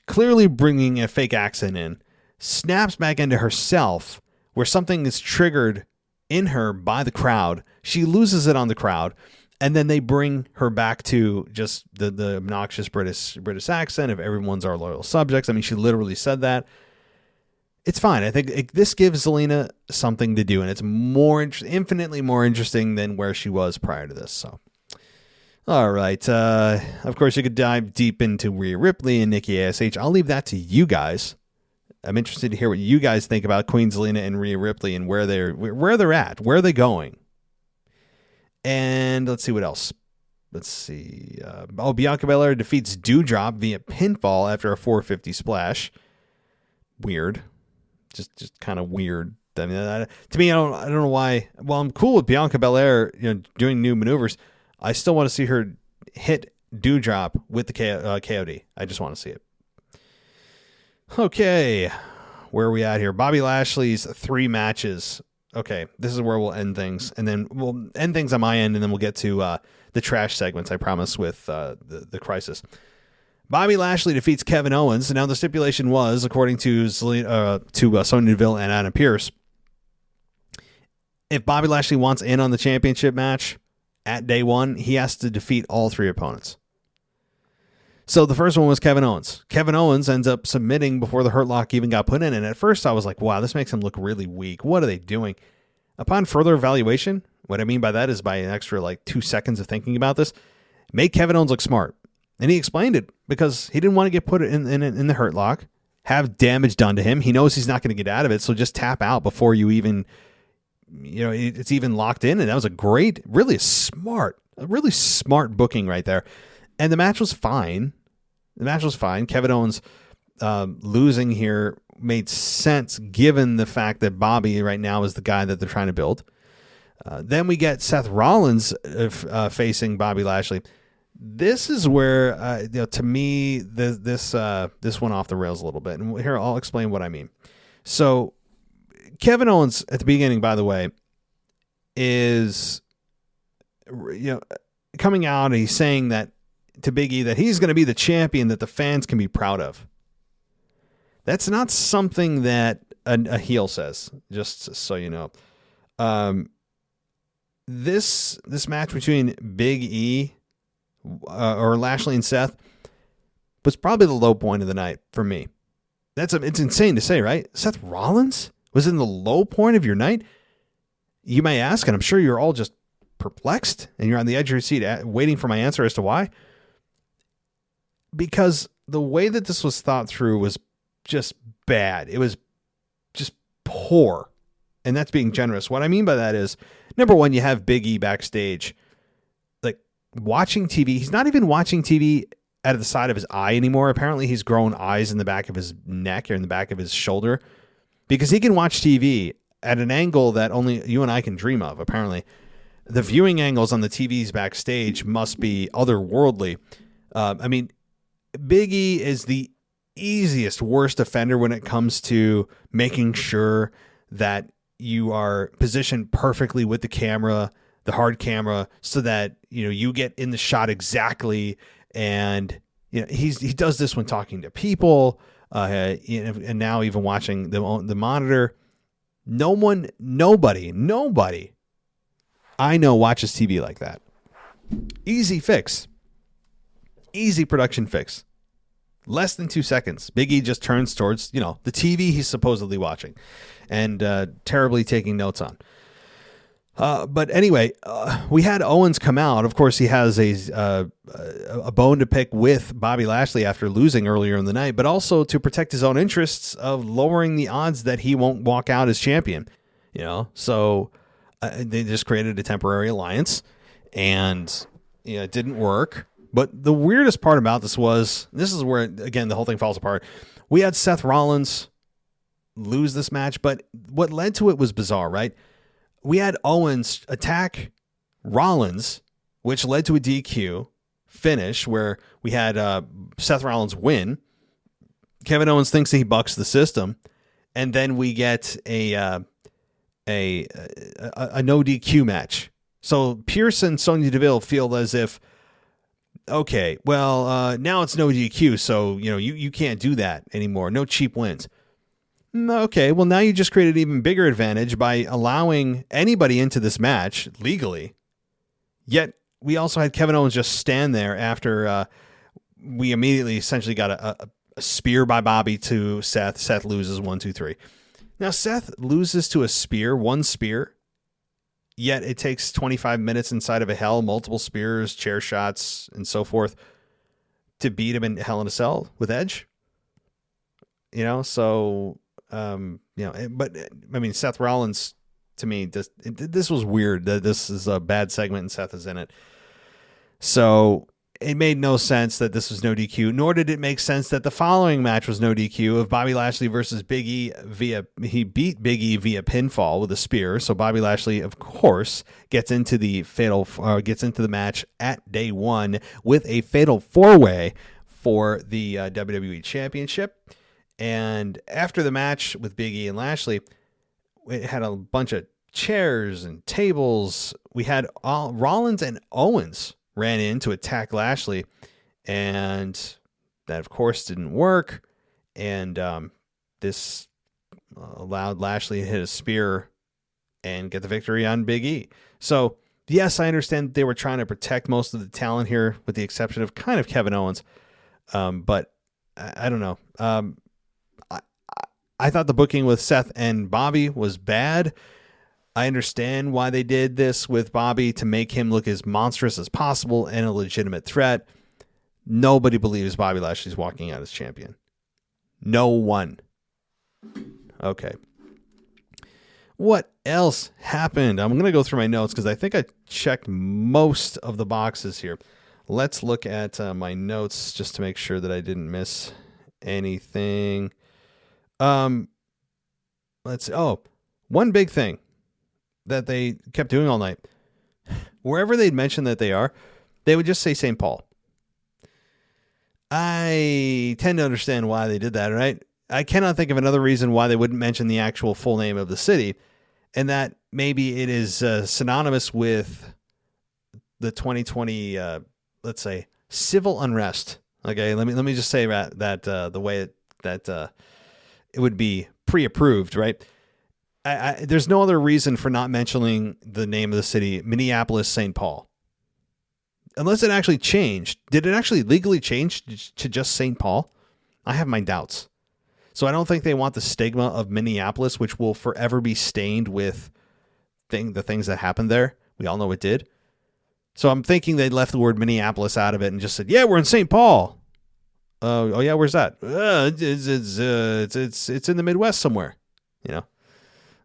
clearly bringing a fake accent in, snaps back into herself, where something is triggered in her by the crowd. She loses it on the crowd, and then they bring her back to just the obnoxious British accent of everyone's our loyal subjects. I mean, she literally said that. It's fine. I think this gives Zelina something to do, and it's infinitely more interesting than where she was prior to this. So, all right. Of course, you could dive deep into Rhea Ripley and Nikki ASH. I'll leave that to you guys. I'm interested to hear what you guys think about Queen Zelina and Rhea Ripley and where they're at, where are they going. And let's see what else. Let's see. Bianca Belair defeats Doudrop via pinfall after a 450 splash. Weird. Just kind of weird. I mean, to me, I don't know why. Well, I'm cool with Bianca Belair, doing new maneuvers. I still want to see her hit Doudrop with the KOD. I just want to see it. Okay, where are we at here? Bobby Lashley's 3 matches. Okay, this is where we'll end things, and then we'll end things on my end, and then we'll get to the trash segments, I promise, with the crisis. Bobby Lashley defeats Kevin Owens. Now, the stipulation was, according to Sonya Deville and Adam Pearce, if Bobby Lashley wants in on the championship match at day 1, he has to defeat all 3 opponents. So the first one was Kevin Owens. Kevin Owens ends up submitting before the Hurt Lock even got put in. And at first I was like, wow, this makes him look really weak. What are they doing? Upon further evaluation, what I mean by that is by an extra 2 seconds of thinking about this, made Kevin Owens look smart. And he explained it because he didn't want to get put in the Hurt Lock, have damage done to him. He knows he's not going to get out of it. So just tap out before you even, it's even locked in. And that was a great, really smart booking right there. And the match was fine. Kevin Owens losing here made sense given the fact that Bobby right now is the guy that they're trying to build. Then we get Seth Rollins facing Bobby Lashley. This is where, to me, this went off the rails a little bit. And here, I'll explain what I mean. So Kevin Owens at the beginning, by the way, is coming out and he's saying that to Big E that he's going to be the champion that the fans can be proud of. That's not something that a heel says, just so you know. This match between Big E or Lashley and Seth was probably the low point of the night for me. It's insane to say, right? Seth Rollins was in the low point of your night? You may ask, and I'm sure you're all just perplexed, and you're on the edge of your seat waiting for my answer as to why. Because the way that this was thought through was just bad. It was just poor. And that's being generous. What I mean by that is, number one, you have Big E backstage, watching TV. He's not even watching TV out of the side of his eye anymore. Apparently he's grown eyes in the back of his neck or in the back of his shoulder because he can watch TV at an angle that only you and I can dream of. Apparently the viewing angles on the TVs backstage must be otherworldly. Big E is the easiest, worst offender when it comes to making sure that you are positioned perfectly with the camera, the hard camera, so that you get in the shot exactly. And he does this when talking to people, and now even watching the monitor. Nobody I know watches TV like that. Easy fix. Easy production fix. Less than 2 seconds. Big E just turns towards, the TV he's supposedly watching and terribly taking notes on. But anyway, we had Owens come out. Of course, he has a bone to pick with Bobby Lashley after losing earlier in the night, but also to protect his own interests of lowering the odds that he won't walk out as champion. So they just created a temporary alliance, and it didn't work. But the weirdest part about this is where, again, the whole thing falls apart. We had Seth Rollins lose this match, but what led to it was bizarre, right? We had Owens attack Rollins, which led to a DQ finish where we had Seth Rollins win. Kevin Owens thinks that he bucks the system, and then we get a no DQ match. So Pierce and Sonya Deville feel as if, okay, well, now it's no DQ, so you can't do that anymore. No cheap wins. Okay, well, now you just created an even bigger advantage by allowing anybody into this match legally. Yet we also had Kevin Owens just stand there after we immediately essentially got a spear by Bobby to Seth. Seth loses 1, 2, 3. Now Seth loses to a spear, one spear, yet it takes 25 minutes inside of a Hell, multiple spears, chair shots, and so forth to beat him in Hell in a Cell with Edge. But I mean, Seth Rollins, to me, this was weird. This is a bad segment and Seth is in it. So it made no sense that this was no DQ, nor did it make sense that the following match was no DQ of Bobby Lashley versus Big E he beat Big E via pinfall with a spear. So Bobby Lashley, of course, gets into the match at day one with a fatal 4-way for the WWE Championship. And after the match with Big E and Lashley, it had a bunch of chairs and tables. We had Rollins and Owens ran in to attack Lashley, and that, of course, didn't work. And this allowed Lashley to hit a spear and get the victory on Big E. So, yes, I understand they were trying to protect most of the talent here, with the exception of kind of Kevin Owens. But I don't know. I thought the booking with Seth and Bobby was bad. I understand why they did this with Bobby, to make him look as monstrous as possible and a legitimate threat. Nobody believes Bobby Lashley's walking out as champion. No one. Okay. What else happened? I'm going to go through my notes because I think I checked most of the boxes here. Let's look at my notes just to make sure that I didn't miss anything. Let's see. Oh, one big thing that they kept doing all night. Wherever they'd mention that they would just say St. Paul. I tend to understand why they did that, right? I cannot think of another reason why they wouldn't mention the actual full name of the city, and that maybe it is synonymous with the 2020, let's say, civil unrest. Okay, let me just say that the way that it would be pre-approved, right? There's no other reason for not mentioning the name of the city, Minneapolis, St. Paul. Unless it actually changed. Did it actually legally change to just St. Paul? I have my doubts. So I don't think they want the stigma of Minneapolis, which will forever be stained with the things that happened there. We all know it did. So I'm thinking they left the word Minneapolis out of it and just said, yeah, we're in St. Paul. Oh yeah, where's that? It's in the Midwest somewhere,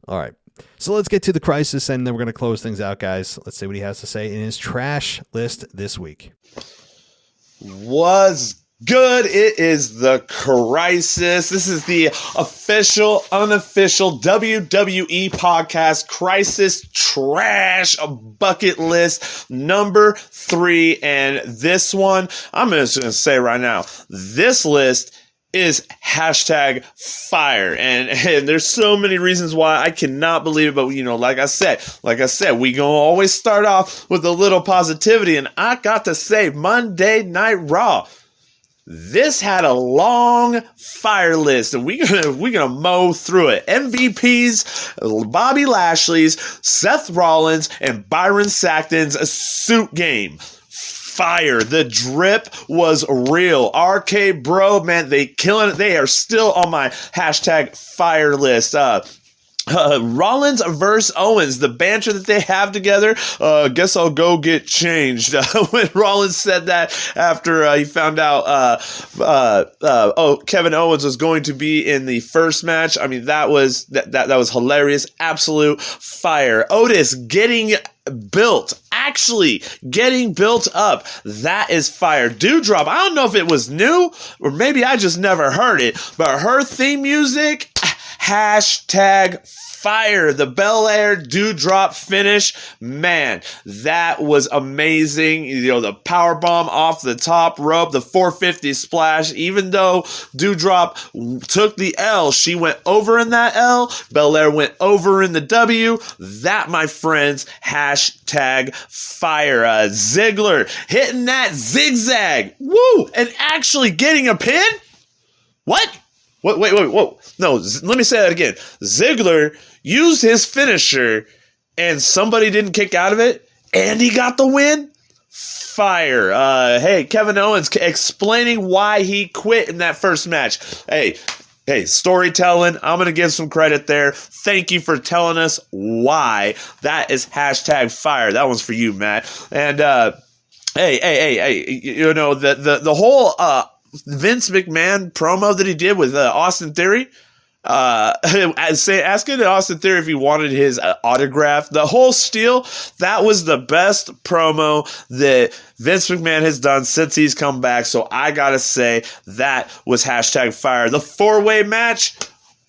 All right, so let's get to the crisis, and then we're going to close things out, guys. Let's see what he has to say in his trash list this week. Was good. It is the crisis. This is the official, unofficial WWE podcast crisis trash bucket list number 3. And this one, I'm just going to say right now, this list is hashtag fire. And there's so many reasons why I cannot believe it. But, like I said, we gonna always start off with a little positivity. And I got to say, Monday Night Raw, this had a long fire list, and we're gonna mow through it. MVPs, Bobby Lashley's, Seth Rollins, and Byron Saxton's suit game. Fire. The drip was real. RK Bro, man, they killing it. They are still on my hashtag fire list. Rollins versus Owens, the banter that they have together. Guess I'll go get changed. When Rollins said that after he found out Kevin Owens was going to be in the first match. I mean, that was hilarious. Absolute fire. Otis getting built, actually getting built up. That is fire. Dewdrop, I don't know if it was new or maybe I just never heard it, but her theme music, hashtag fire. The Belair Dewdrop finish, man, that was amazing. You know, the power bomb off the top rope, the 450 splash. Even though Dewdrop took the L, she went over in that L. Belair went over in the W. That, my friends, hashtag fire. Ziggler hitting that zigzag, woo, and actually getting a pin. What? Wait, whoa. No, let me say that again. Ziggler used his finisher and somebody didn't kick out of it and he got the win? Fire. Hey, Kevin Owens explaining why he quit in that first match. Hey, storytelling. I'm going to give some credit there. Thank you for telling us why. That is hashtag fire. That one's for you, Matt. And, hey, you know, the whole, Vince McMahon promo that he did with Austin Theory, asking Austin Theory if he wanted his autograph, the whole steal, that was the best promo that Vince McMahon has done since he's come back. So I gotta say that was hashtag fire. The 4-way match,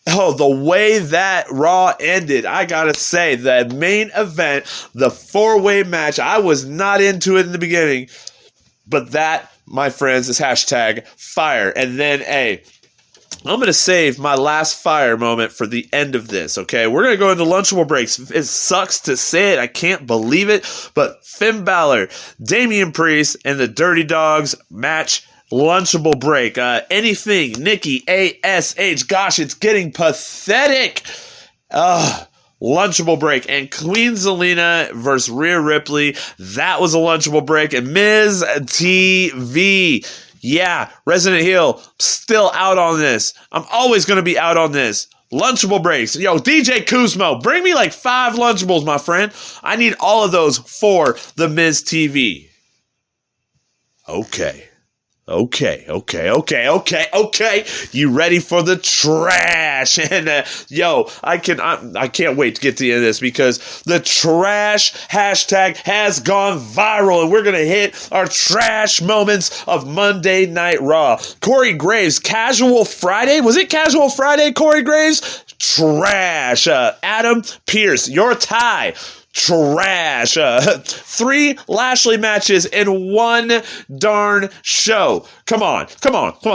oh, the way that Raw ended, I gotta say, the main event, the 4-way match, I was not into it in the beginning, but that, my friends, is hashtag fire. And then, I'm going to save my last fire moment for the end of this, okay? We're going to go into lunchable breaks. It sucks to say it. I can't believe it. But Finn Balor, Damien Priest, and the Dirty Dogs match, lunchable break. Anything, Nikki, ASH. Gosh, it's getting pathetic. Lunchable break. And Queen Zelina versus Rhea Ripley. That was a lunchable break. And Miz TV. Yeah, Resident Heel, still out on this. I'm always going to be out on this. Lunchable breaks. Yo, DJ Kuzmo, bring me like 5 Lunchables, my friend. I need all of those for the Miz TV. Okay. You ready for the trash? And I can't wait to get to the end of this because the trash hashtag has gone viral and we're going to hit our trash moments of Monday Night Raw. Corey Graves, Casual Friday. Was it Casual Friday, Corey Graves? Trash. Adam Pearce, your tie. Trash. 3 Lashley matches in one darn show. Come on.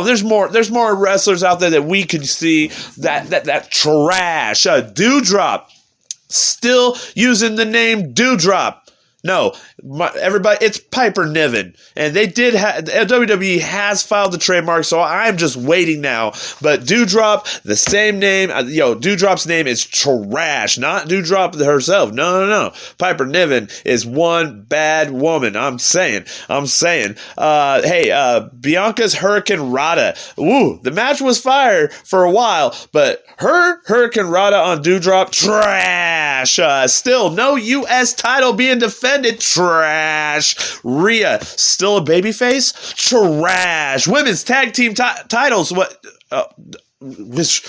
There's more wrestlers out there that we can see that trash. Dewdrop, still using the name Dewdrop. No, everybody, it's Piper Niven. And they did WWE has filed the trademark, so I'm just waiting now. But Dewdrop, the same name. Dewdrop's name is Trash, not Dewdrop herself. No. Piper Niven is one bad woman. I'm saying. Bianca's Hurricane Rana. Woo, the match was fire for a while, but her Hurricane Rana on Dewdrop, trash. Still no U.S. title being defended. Trash. Rhea, still a babyface? Trash. Women's tag team titles, what? Trash.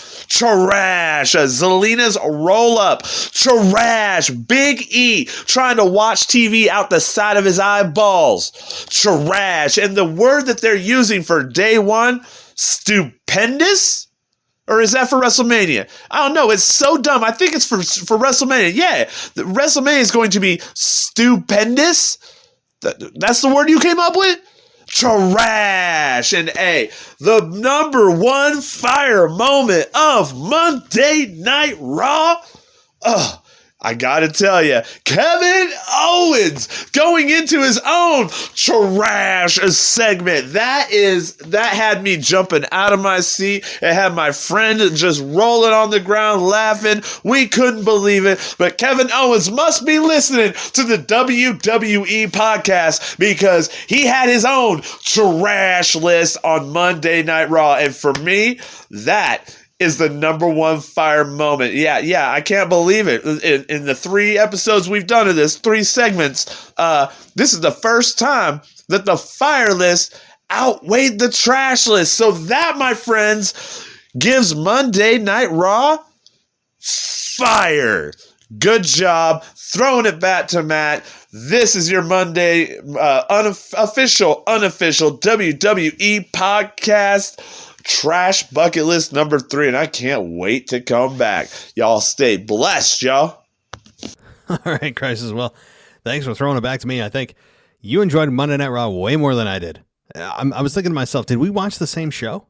Zelina's roll up. Trash. Big E trying to watch TV out the side of his eyeballs. Trash. And the word that they're using for day one, stupendous? Or is that for WrestleMania? I don't know. It's so dumb. I think it's for WrestleMania. Yeah. WrestleMania is going to be stupendous. That's the word you came up with? Trash. And the number 1 fire moment of Monday Night Raw. I gotta tell you, Kevin Owens going into his own trash segment. That had me jumping out of my seat. It had my friend just rolling on the ground laughing. We couldn't believe it. But Kevin Owens must be listening to the WWE podcast because he had his own trash list on Monday Night Raw. And for me, that is the number one fire moment. Yeah, I can't believe it. In the 3 episodes we've done of this, 3 segments, this is the first time that the fire list outweighed the trash list. So that, my friends, gives Monday Night Raw fire. Good job throwing it back to Matt. This is your Monday unofficial WWE podcast. Trash bucket list number 3, and I can't wait to come back. Y'all stay blessed, y'all. All right, Crisis. Well, thanks for throwing it back to me. I think you enjoyed Monday Night Raw way more than I did. I was thinking to myself, did we watch the same show?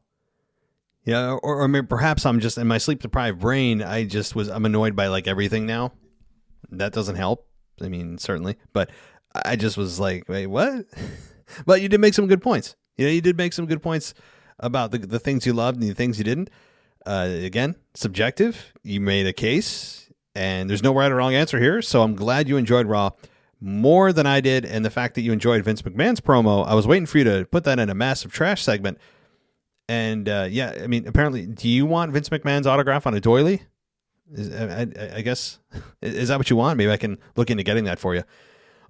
Yeah, or I mean, perhaps I'm just in my sleep-deprived brain. I'm annoyed by like everything now. That doesn't help. I mean, certainly, but I just was like, wait, what? But you did make some good points. You did make some good points about the things you loved and the things you didn't. Again, subjective. You made a case, and there's no right or wrong answer here. So I'm glad you enjoyed Raw more than I did, and the fact that you enjoyed Vince McMahon's promo, I was waiting for you to put that in a massive trash segment. And yeah, I mean, apparently, do you want Vince McMahon's autograph on a doily? I guess, is that what you want? Maybe I can look into getting that for you.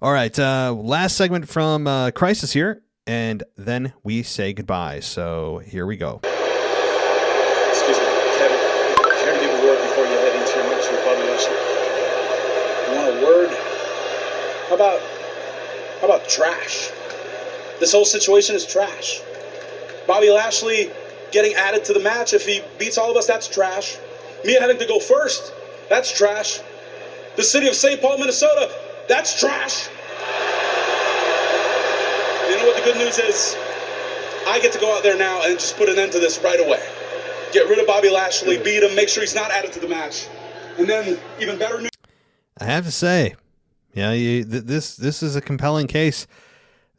All right, last segment from Crisis here. And then we say goodbye. So here we go. Excuse me, Kevin. Can I give a word before you head into your match with Bobby Lashley? You want a word? How about trash? This whole situation is trash. Bobby Lashley getting added to the match. If he beats all of us, that's trash. Me having to go first, that's trash. The city of St. Paul, Minnesota, that's trash. You know what the good news is? I get to go out there now and just put an end to this right away. Get rid of Bobby Lashley, beat him, make sure he's not added to the match. And then, even better news. I have to say, yeah, this is a compelling case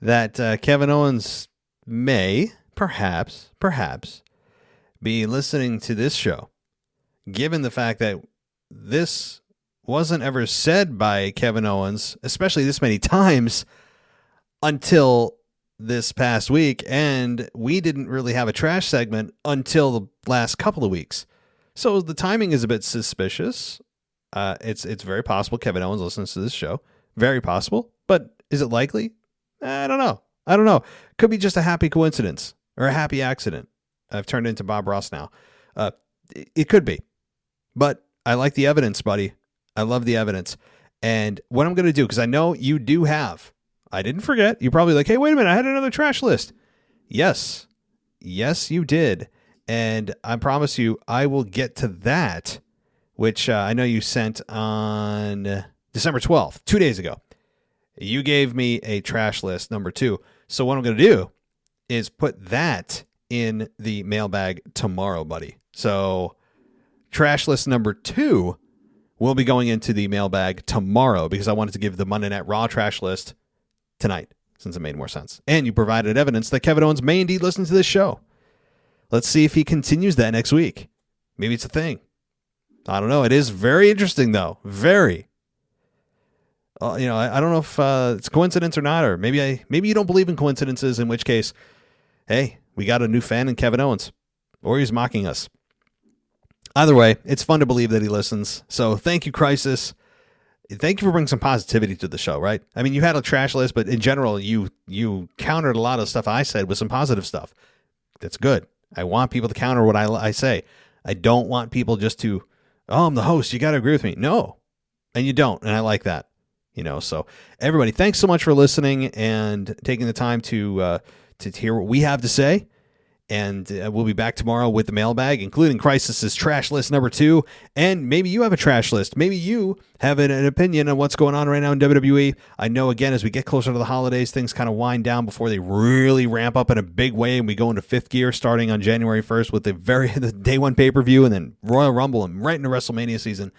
that Kevin Owens may, perhaps, be listening to this show, given the fact that this wasn't ever said by Kevin Owens, especially this many times, until this past week, and we didn't really have a trash segment until the last couple of weeks. So the timing is a bit suspicious. It's very possible Kevin Owens listens to this show. Very possible. But is it likely? I don't know. Could be just a happy coincidence or a happy accident. I've turned into Bob Ross now. It could be. But I like the evidence, buddy. I love the evidence. And what I'm going to do, because I know you do have, I didn't forget. You're probably like, hey, wait a minute. I had another trash list. Yes, you did. And I promise you, I will get to that, which I know you sent on December 12th, 2 days ago. You gave me a trash list, number 2. So what I'm going to do is put that in the mailbag tomorrow, buddy. So trash list number 2 will be going into the mailbag tomorrow because I wanted to give the Monday Night Raw trash list tonight, since it made more sense. And you provided evidence that Kevin Owens may indeed listen to this show. Let's see if he continues that next week. Maybe it's a thing. I don't know. It is very interesting, though. Very. I don't know if it's coincidence or not, or maybe you don't believe in coincidences, in which case, hey, we got a new fan in Kevin Owens, or he's mocking us. Either way, it's fun to believe that he listens. So thank you, Crisis. Thank you for bringing some positivity to the show, right? I mean, you had a trash list, but in general, you countered a lot of stuff I said with some positive stuff. That's good. I want people to counter what I say. I don't want people just to, oh, I'm the host, you got to agree with me. No, and you don't, and I like that. So everybody, thanks so much for listening and taking the time to hear what we have to say. And we'll be back tomorrow with the mailbag, including Crisis's trash list number 2. And maybe you have a trash list. Maybe you have an opinion on what's going on right now in WWE. I know, again, as we get closer to the holidays, things kind of wind down before they really ramp up in a big way. And we go into 5th gear starting on January 1st with the day 1 pay-per-view and then Royal Rumble and right into WrestleMania season.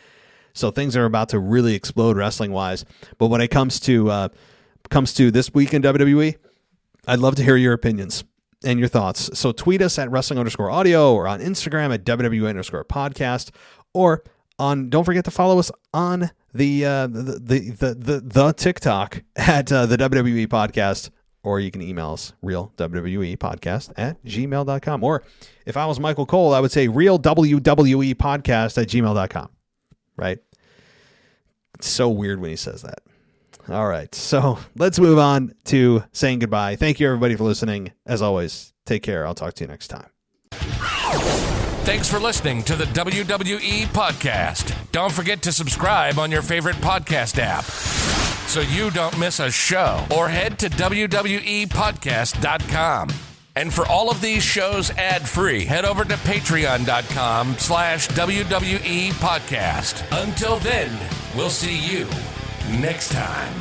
So things are about to really explode wrestling-wise. But when it comes to this week in WWE, I'd love to hear your opinions and your thoughts. So tweet us at wrestling_audio or on Instagram at WWE_podcast, or don't forget to follow us on the TikTok at the WWE podcast or you can email us, realwwepodcast@gmail.com. Or if I was Michael Cole, I would say realwwepodcast@gmail.com. Right? It's so weird when he says that. All right, so let's move on to saying goodbye. Thank you, everybody, for listening. As always, take care. I'll talk to you next time. Thanks for listening to the WWE Podcast. Don't forget to subscribe on your favorite podcast app so you don't miss a show, or head to WWEpodcast.com. And for all of these shows ad-free, head over to patreon.com/WWE Podcast. Until then, we'll see you next time.